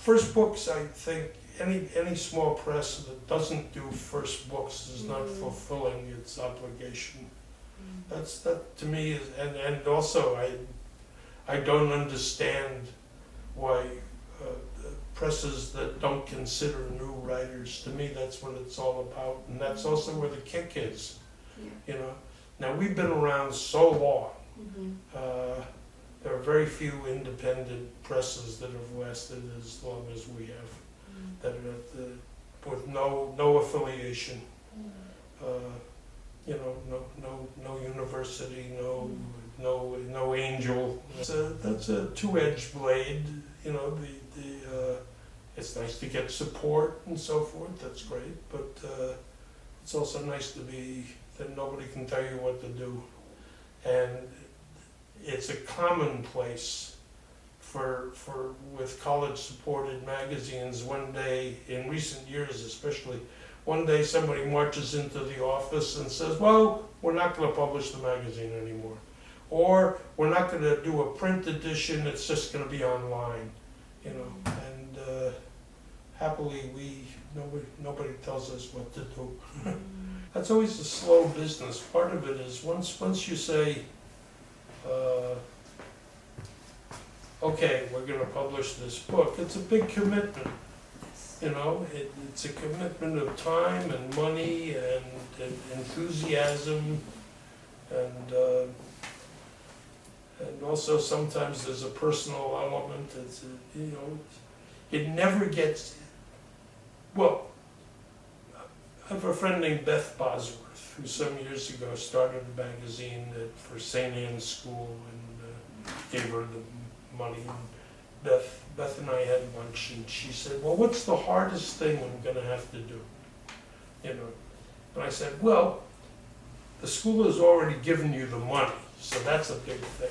first books, I think, any small press that doesn't do first books is not fulfilling its obligation. That to me is, and also I don't understand why presses that don't consider new writers. To me, that's what it's all about, and that's also where the kick is. You know. Now we've been around so long. There are very few independent presses that have lasted as long as we have, that are with no affiliation. You know, no university, no angel. That's a two-edged blade. You know, it's nice to get support and so forth. That's great, but it's also nice to be that nobody can tell you what to do, and it's a commonplace for with college-supported magazines. One day, in recent years especially, one day somebody marches into the office and says, well, we're not going to publish the magazine anymore. Or we're not going to do a print edition, it's just going to be online. You know, and happily nobody tells us what to do. That's always a slow business. Part of it is once you say, okay, we're going to publish this book, it's a big commitment. You know, it's a commitment of time and money and enthusiasm, and also sometimes there's a personal element. It's you know, it never gets. Well, I have a friend named Beth Bosworth who some years ago started a magazine for St. Anne's School and gave her the money. And Beth and I had lunch, and she said, well, what's the hardest thing I'm going to have to do? You know, and I said, well, the school has already given you the money, so that's a big thing.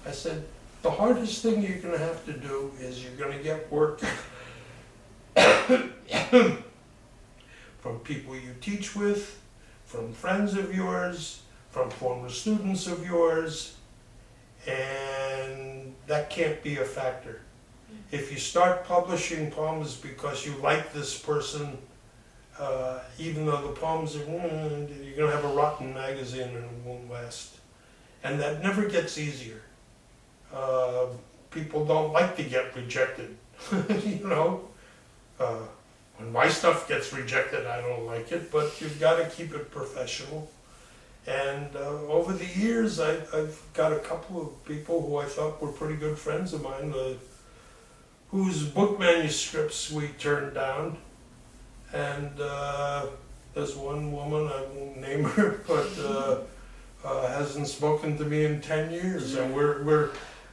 I said, the hardest thing you're going to have to do is you're going to get work from people you teach with, from friends of yours, from former students of yours, and that can't be a factor. If you start publishing poems because you like this person, even though the poems are, you're going to have a rotten magazine and it won't last. And that never gets easier. People don't like to get rejected, you know. When my stuff gets rejected, I don't like it, but you've got to keep it professional. And over the years, I've got a couple of people who I thought were pretty good friends of mine, whose book manuscripts we turned down. And there's one woman, I won't name her, but hasn't spoken to me in 10 years. And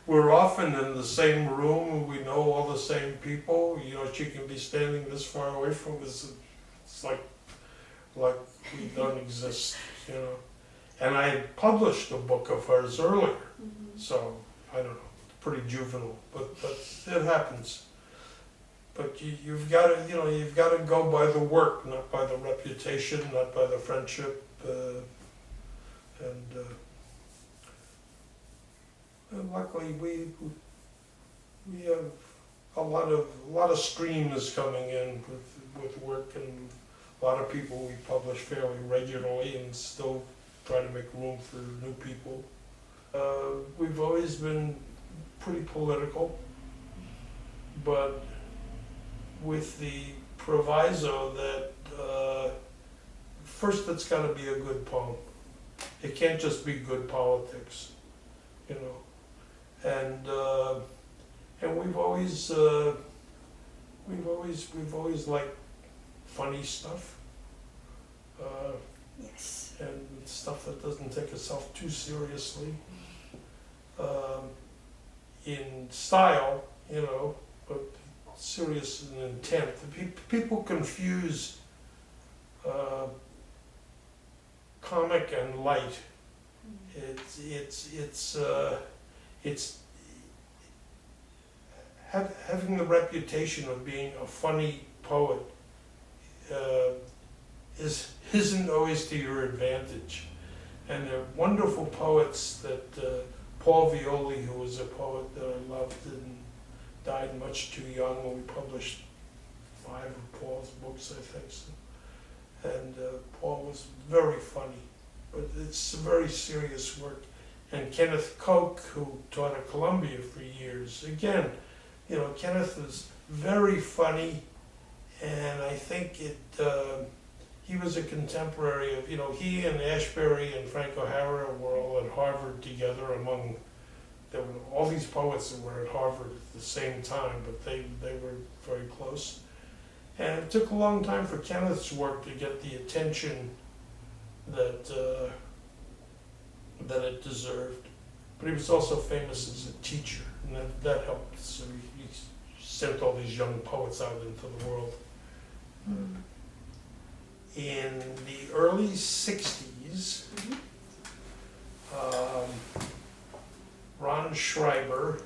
we're often in the same room, we know all the same people. You know, she can be standing this far away from us. It's like we don't exist, you know. And I had published a book of hers earlier, so I don't know, pretty juvenile, but it happens. But you've got to go by the work, not by the reputation, not by the friendship, and luckily we have a lot of streams coming in with work, and a lot of people we publish fairly regularly and still try to make room for new people. We've always been pretty political, but with the proviso that first it's got to be a good poem. It can't just be good politics, you know. And we've always liked funny stuff. Yes. And stuff that doesn't take itself too seriously. In style, you know, but serious in intent. People confuse comic and light. It's having the reputation of being a funny poet isn't always to your advantage. And there are wonderful poets that Paul Violi, who was a poet that I loved, and died much too young when we published 5 of Paul's books, I think. So. And Paul was very funny, but it's very serious work. And Kenneth Koch, who taught at Columbia for years, again, you know, Kenneth was very funny, and I think he was a contemporary of, you know, he and Ashbery and Frank O'Hara were all at Harvard together there were all these poets that were at Harvard at the same time, but they were very close. And it took a long time for Kenneth's work to get the attention that it deserved. But he was also famous as a teacher, and that helped. So he sent all these young poets out into the world. In the early 60s, Ron Schreiber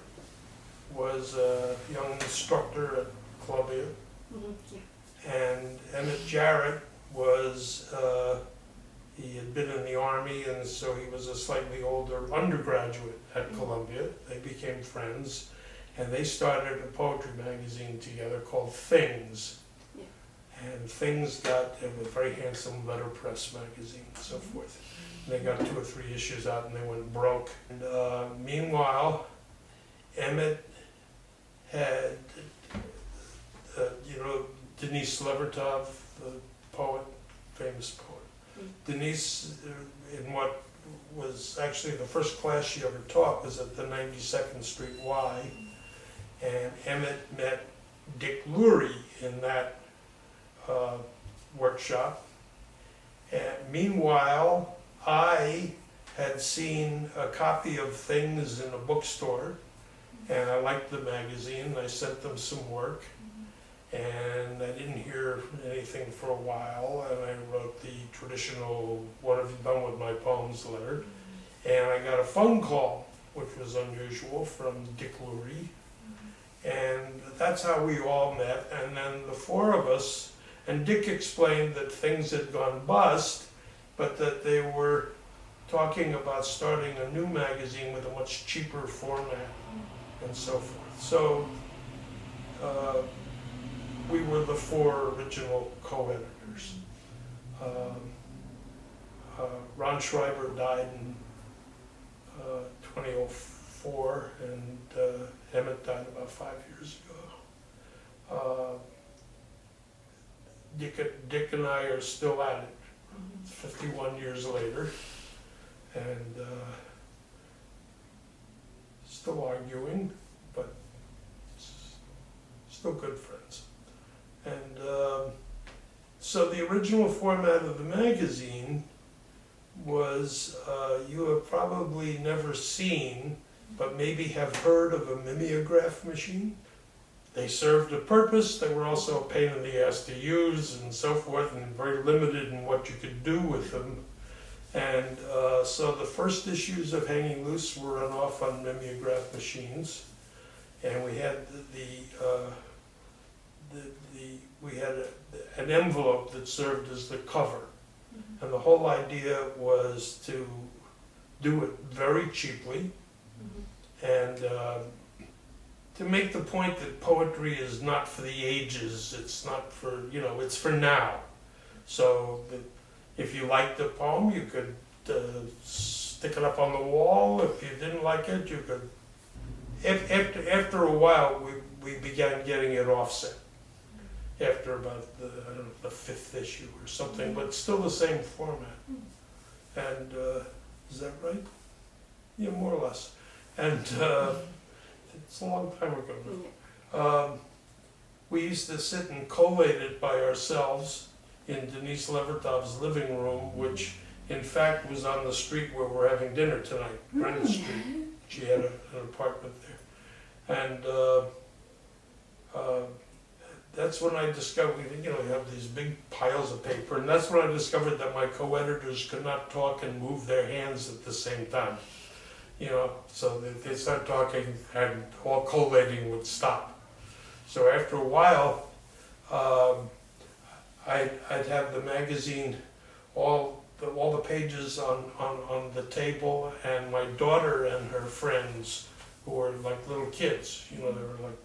was a young instructor at Columbia. And Emmett Jarrett was, he had been in the Army, and so he was a slightly older undergraduate at Columbia. They became friends, and they started a poetry magazine together called Things. And Things got a very handsome letterpress magazine and so forth. And they got 2 or 3 issues out, and they went broke. And meanwhile, Emmett had, you know, Denise Levertov, the poet, famous poet. Denise, in what was actually the first class she ever taught, was at the 92nd Street Y, and Emmett met Dick Lurie in that workshop. And meanwhile, I had seen a copy of Things in a bookstore, and I liked the magazine. I sent them some work, and I didn't hear anything for a while, and I wrote the traditional "What have you done with my poems" letter, and I got a phone call, which was unusual, from Dick Lurie, and that's how we all met. And then the 4 of us, and Dick explained that Things had gone bust, but that they were talking about starting a new magazine with a much cheaper format and so forth. So we were the 4 original co-editors. Ron Schreiber died in 2004, and Emmett died about 5 years ago. Dick and I are still at it, 51 years later, and still arguing, but still good friends. And so the original format of the magazine was, you have probably never seen, but maybe have heard of a mimeograph machine. They served a purpose. They were also a pain in the ass to use and so forth, and very limited in what you could do with them. And so the first issues of Hanging Loose were run off on mimeograph machines, and we had we had an envelope that served as the cover, and the whole idea was to do it very cheaply, and to make the point that poetry is not for the ages. It's not for, you know, it's for now. So if you liked the poem, you could stick it up on the wall. If you didn't like it, you could. After a while, we began getting it offset. After about the 5th issue or something, but still the same format. And is that right? Yeah, more or less. And it's a long time ago. We used to sit and collate it by ourselves in Denise Levertov's living room, which in fact was on the street where we're having dinner tonight, Greenwich Street. She had an apartment there. And that's when I discovered, you know, you have these big piles of paper, and that's when I discovered that my co-editors could not talk and move their hands at the same time. You know, so they start talking and all collating would stop. So after a while, I'd have the magazine, all the pages on the table, and my daughter and her friends, who were like little kids, you know, they were like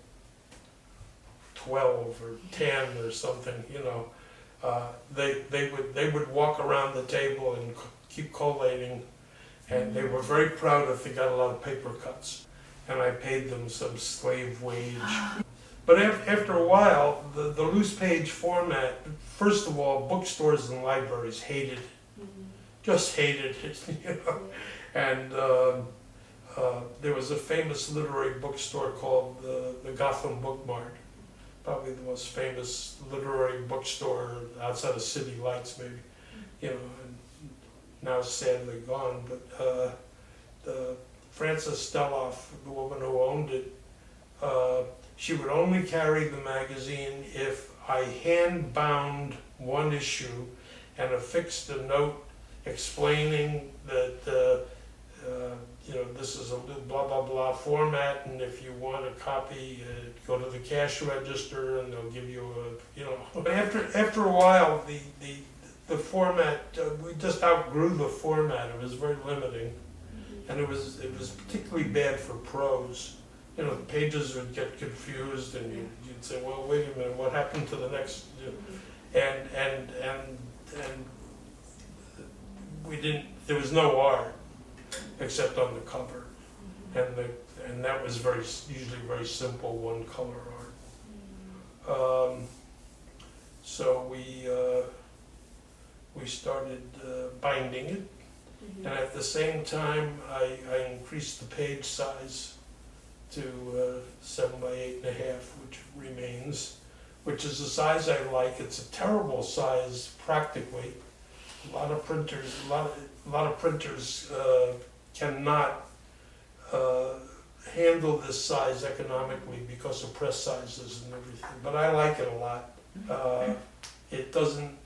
12 or 10 or something, you know. They would walk around the table and keep collating, and they were very proud if they got a lot of paper cuts, and I paid them some slave wage. But after a while, the loose page format, first of all, bookstores and libraries hated it, just hated it, you know. And there was a famous literary bookstore called the Gotham Book Mart, probably the most famous literary bookstore outside of City Lights, maybe, you know, and now sadly gone. But Frances Steloff, the woman who owned it, she would only carry the magazine if I hand-bound one issue and affixed a note explaining that you know, this is a blah blah blah format, and if you want a copy, go to the cash register and they'll give you a, you know. But after a while, the format, we just outgrew the format. It was very limiting, and it was particularly bad for prose. You know, the pages would get confused, and you'd say, well, wait a minute, what happened to the next? You know, and we didn't. There was no art except on the cover, and that was usually very simple one color art. So we started binding it, and at the same time I increased the page size to 7 by 8.5, which remains, which is the size I like. It's a terrible size practically. A lot of printers cannot handle this size economically because of press sizes and everything. But I like it a lot. It doesn't.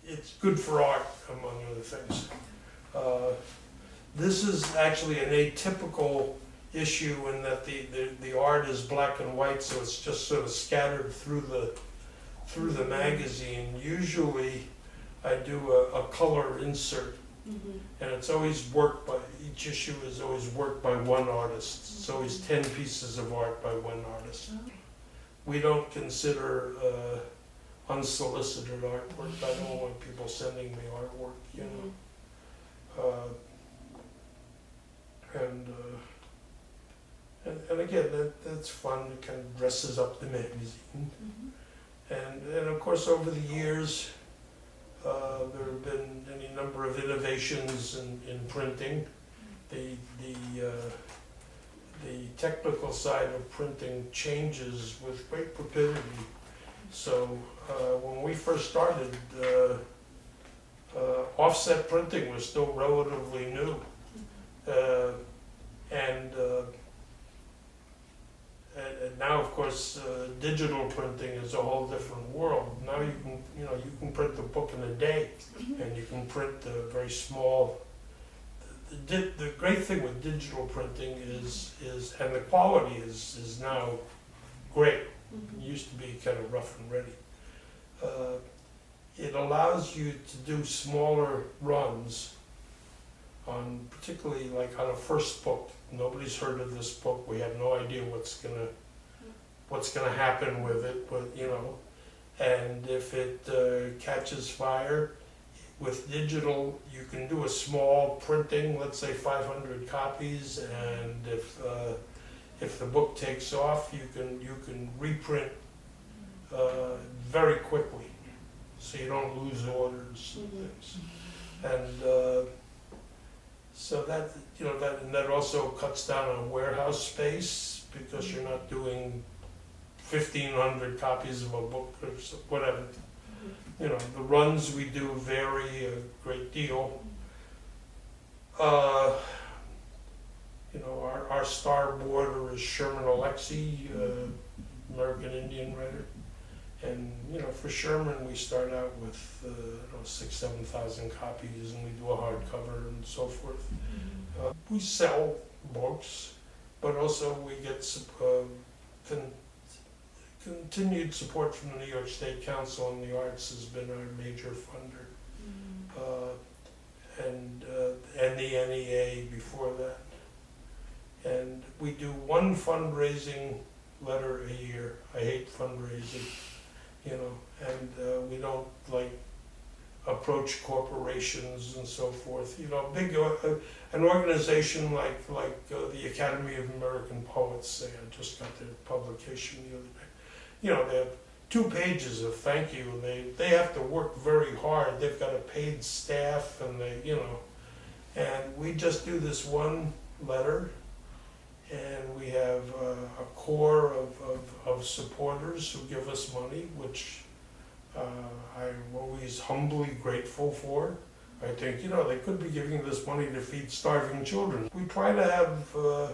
It's good for art, among other things. This is actually an atypical issue in that the art is black and white, so it's just sort of scattered through the magazine. Usually I do a color insert, and it's always worked by, each issue is always worked by one artist. It's always 10 pieces of art by one artist. We don't consider unsolicited artwork. I don't want people sending me artwork, you know. And again, that's fun. It kind of dresses up the magazine. And of course, over the years, there have been any number of innovations in printing. The technical side of printing changes with great rapidity. So when we first started, offset printing was still relatively new. And now, of course, digital printing is a whole different world. Now you can print the book in a day, and you can print the very small. The great thing with digital printing is and the quality is now great. It used to be kind of rough and ready. It allows you to do smaller runs on, particularly like on a first book. Nobody's heard of this book. We have no idea what's gonna happen with it, but you know, and if it catches fire, with digital you can do a small printing, let's say 500 copies, and if the book takes off, you can reprint very quickly, so you don't lose orders and things. And so that, you know, that also cuts down on warehouse space, because you're not doing 1,500 copies of a book or whatever. You know, the runs we do vary a great deal. You know, our star boarder is Sherman Alexie, American Indian writer. And, you know, for Sherman, we start out with, 6,000 to 7,000 copies, and we do a hardcover and so forth. We sell books, but also we get continued support from the New York State Council on the Arts has been our major funder. And the NEA before that. And we do one fundraising letter a year. I hate fundraising, you know, and we don't like approach corporations and so forth. You know, an organization like the Academy of American Poets, say, I just got their publication the other day. You know, they have 2 pages of thank you. They have to work very hard. They've got a paid staff, and you know, and we just do this one letter, and we have a core of supporters who give us money, which I'm always humbly grateful for. I think, you know, they could be giving this money to feed starving children. We try to have the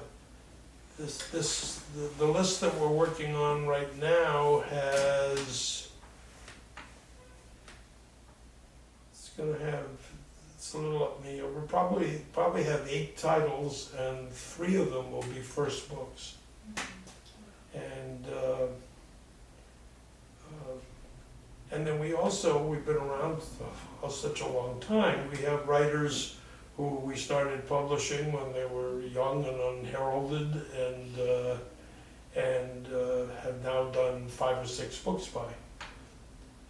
list that we're working on right now has, it's a little up in the air. We'll probably have 8 titles, and 3 of them will be first books. And then we've been around for such a long time. We have writers who we started publishing when they were young and unheralded, and have now done 5 or 6 books by.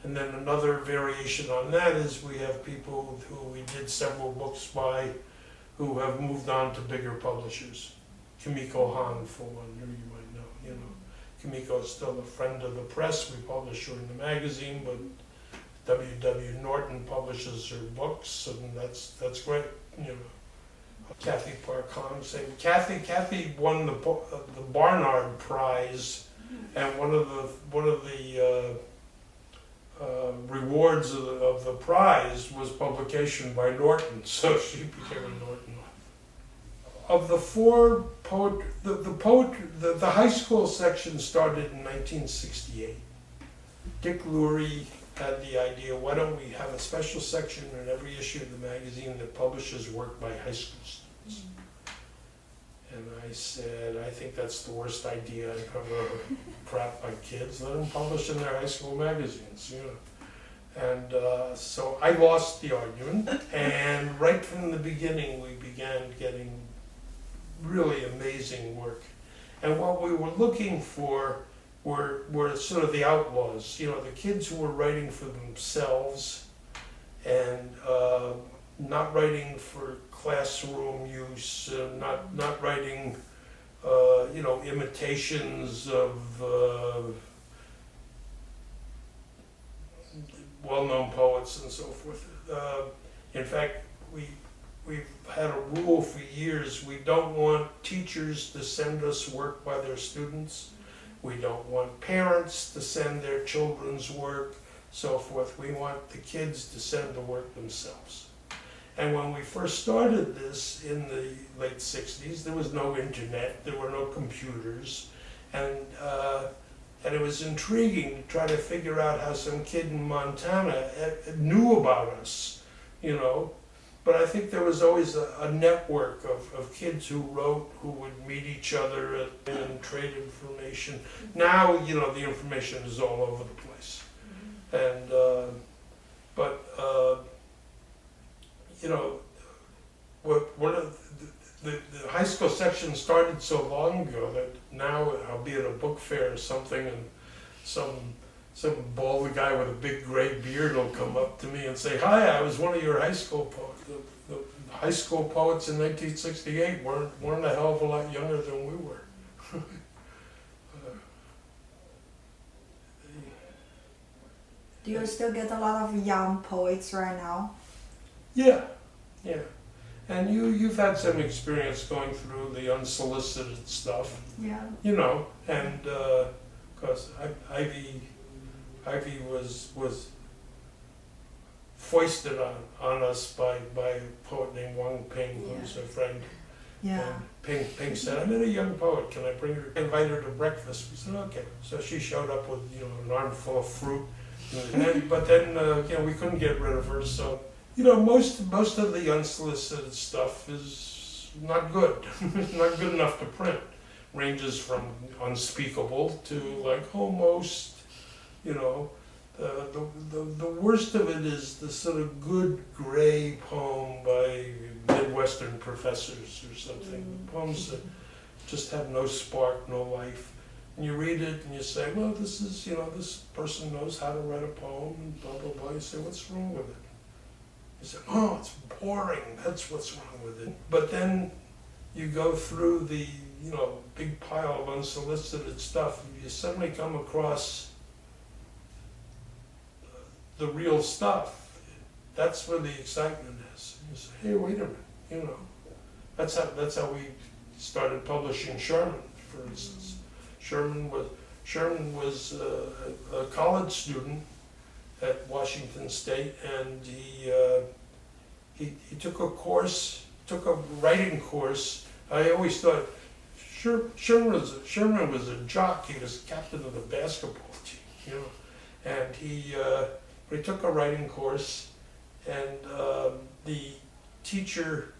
And then another variation on that is we have people who we did several books by who have moved on to bigger publishers. Kimiko Han, for one, who you might know. You know, Kimiko is still a friend of the press. We publish her in the magazine, but W.W. Norton publishes her books, and that's great. You know, Kathy Parkon, same. Kathy won the Barnard Prize, and one of the rewards of the prize was publication by Norton, so she became a Norton. Of the 4 the high school section started in 1968. Dick Lurie had the idea, why don't we have a special section in every issue of the magazine that publishes work by high school students? And I said, I think that's the worst idea I've ever crap by kids. Let them publish in their high school magazines, you know. And so I lost the argument, and right from the beginning we began getting really amazing work. And what we were looking for were sort of the outlaws, you know, the kids who were writing for themselves and not writing for classroom use, not writing, you know, imitations of well-known poets and so forth. In fact, we've had a rule for years. We don't want teachers to send us work by their students. We don't want parents to send their children's work, so forth. We want the kids to send the work themselves. And when we first started this in the late 60s, there was no internet, there were no computers, and it was intriguing to try to figure out how some kid in Montana knew about us, you know. But I think there was always a network of kids who wrote, who would meet each other and trade information. Now, you know, the information is all over the place. And, you know, one of the high school section started so long ago that now I'll be at a book fair or something, and some bald guy with a big gray beard will come up to me and say, "Hi, I was one of your high school poets." The high school poets in 1968 weren't a hell of a lot younger than we were. Do you still get a lot of young poets right now? Yeah. And you've had some experience going through the unsolicited stuff. Yeah. You know, and because Ivy was foisted on us by a poet named Wang Ping, who's a friend. Yeah. And Ping said, "I met a young poet. Can I bring her? Invite her to breakfast?" We said, "Okay." So she showed up with, you know, an armful of fruit. But then you know, we couldn't get rid of her. So, you know, most of the unsolicited stuff is not good. It's not good enough to print. Ranges from unspeakable to like almost, you know. The worst of it is the sort of good gray poem by Midwestern professors or something. The poems that just have no spark, no life. And you read it and you say, well, this is, this person knows how to write a poem and blah, blah, blah. You say, what's wrong with it? You say, oh, it's boring. That's what's wrong with it. But then you go through the, big pile of unsolicited stuff. You suddenly come across the real stuff. That's where the excitement is. You say, hey, wait a minute, That's how we started publishing Sherman, for instance. Sherman was a college student at Washington State, and he took a writing course. I always thought Sherman was a jock. He was captain of the basketball team, and he took a writing course, and the teacher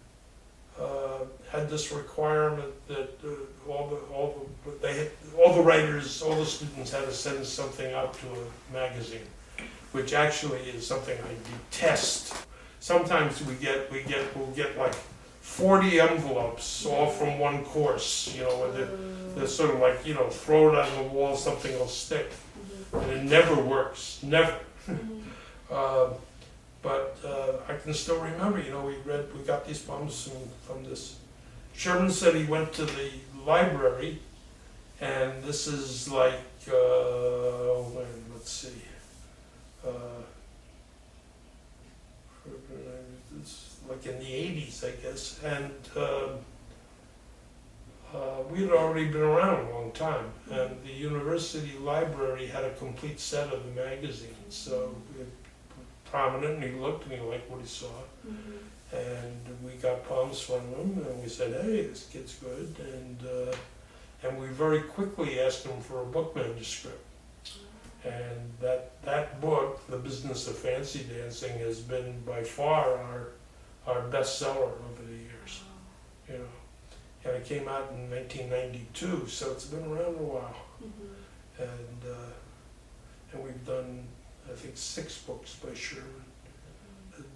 had this requirement that all the students had to send something out to a magazine, which actually is something I detest. Sometimes we'll get like 40 envelopes all from one course, where they're sort of like, throw it on the wall, something will stick, and it never works, never. But I can still remember, we got these poems from this. Sherman said he went to the library, and this is like, let's see, it's like in the 80s, I guess, and we had already been around a long time, and the university library had a complete set of the magazines, so we prominent, and he looked and he liked what he saw. And we got poems from him, and we said, hey, this kid's good, and we very quickly asked him for a book manuscript. And that book, The Business of Fancy Dancing, has been by far our bestseller over the years. And it came out in 1992, so it's been around a while. And we've done, I think, 6 books by Sherman.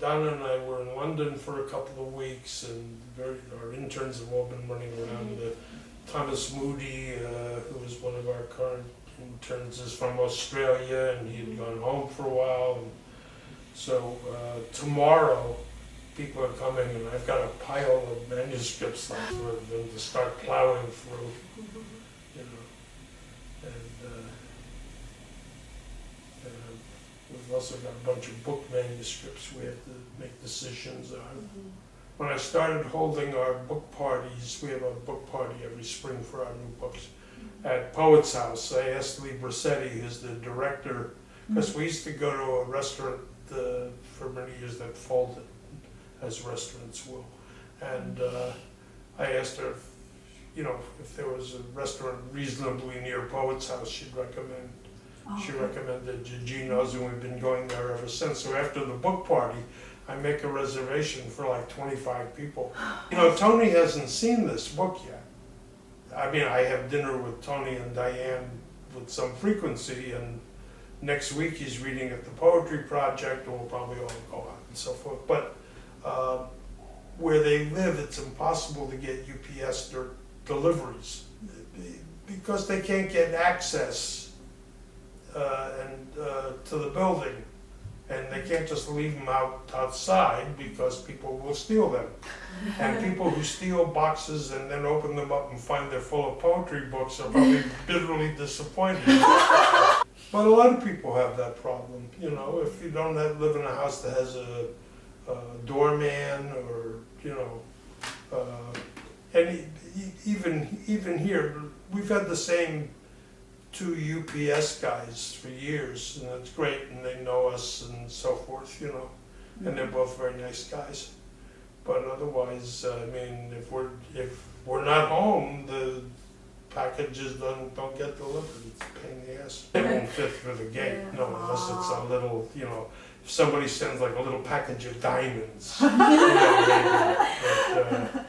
Donna and I were in London for a couple of weeks, and our interns have all been running around. Thomas Moody, who was one of our current interns, is from Australia, and he had gone home for a while. And so tomorrow, people are coming, and I've got a pile of manuscripts left for them to start plowing through. We've also got a bunch of book manuscripts we have to make decisions on. When I started holding our book parties, we have a book party every spring for our new books, at Poets House. I asked Lee Brissetti, who's the director, because we used to go to a restaurant for many years that folded, as restaurants will. And I asked her if there was a restaurant reasonably near Poets House she'd recommend. She recommended Gino's, and we've been going there ever since. So after the book party, I make a reservation for like 25 people. Tony hasn't seen this book yet. I mean, I have dinner with Tony and Diane with some frequency, and next week he's reading at the Poetry Project, and we'll probably all go out and so forth. But where they live, it's impossible to get UPS deliveries because they can't get access to the building, and they can't just leave them outside because people will steal them. And people who steal boxes and then open them up and find they're full of poetry books are probably bitterly disappointed. But a lot of people have that problem. If you don't live in a house that has a doorman, or and even here, we've had the same 2 UPS guys for years, and that's great, and they know us and so forth, and they're both very nice guys. But otherwise, I mean, if we're not home, the packages don't get delivered. It's a pain in the ass. They won't fit through the gate, unless it's a little, if somebody sends like a little package of diamonds, maybe. But